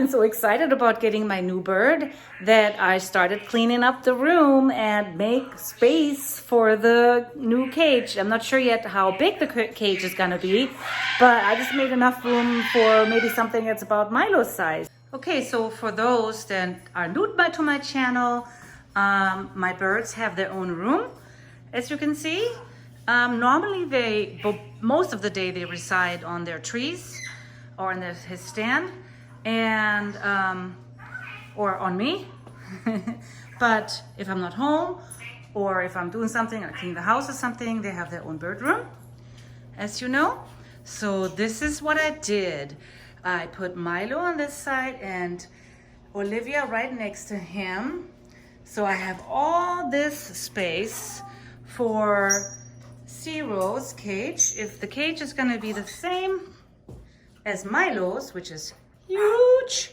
been so excited about getting my new bird that I started cleaning up the room and make space for the new cage. I'm not sure yet how big the cage is gonna be, but I just made enough room for maybe something that's about Milo's size. Okay, so for those that are new to my channel, my birds have their own room, as you can see. Normally most of the day they reside on their trees or in his stand and or on me. But if I'm not home or if I'm doing something, I clean the house or something, they have their own bird room, as you know. So this is what I did. I put Milo on this side and Olivia right next to him. So I have all this space for CIRO's cage. If the cage is gonna be the same as Milo's, which is huge,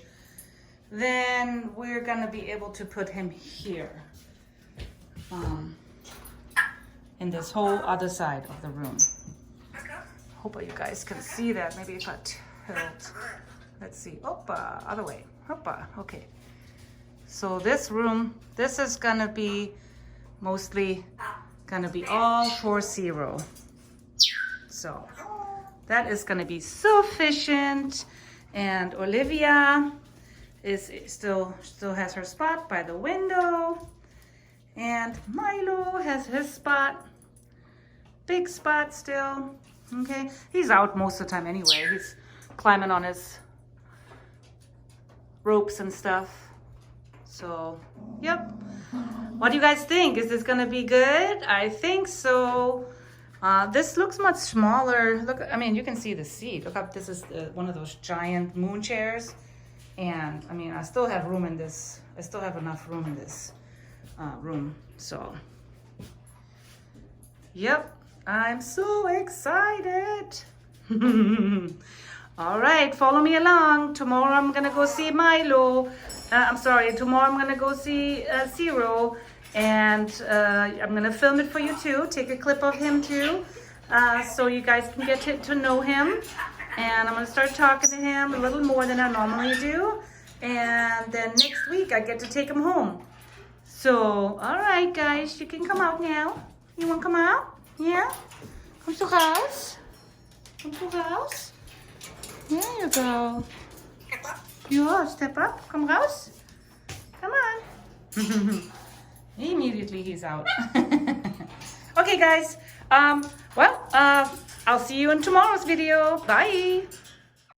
then we're gonna be able to put him here in this whole other side of the room. Hope you guys can see that. Maybe if I tilt, let's see. Opa, other way. Opa, okay. So this room, this is gonna be mostly gonna be all for CIRO. So that is gonna be sufficient. And Olivia is still has her spot by the window. And Milo has his spot. Big spot still. Okay. He's out most of the time anyway. He's climbing on his ropes and stuff. So, yep. What do you guys think? Is this gonna be good? I think so. This looks much smaller. Look, I mean, you can see the seat. Look up, this is one of those giant moon chairs. And I mean, I still have room in this. I still have enough room in this room. So, yep, I'm so excited. All right, follow me along. Tomorrow I'm gonna go see Milo. Tomorrow I'm gonna go see CIRO, and I'm gonna film it for you too. Take a clip of him too, so you guys can get to know him. And I'm gonna start talking to him a little more than I normally do. And then next week I get to take him home. So, all right, guys, you can come out now. You wanna come out? Yeah? Come to house. Come to house. There you go. Yeah, step up. Come raus. Come on. Immediately he's out. Okay, guys. I'll see you in tomorrow's video. Bye.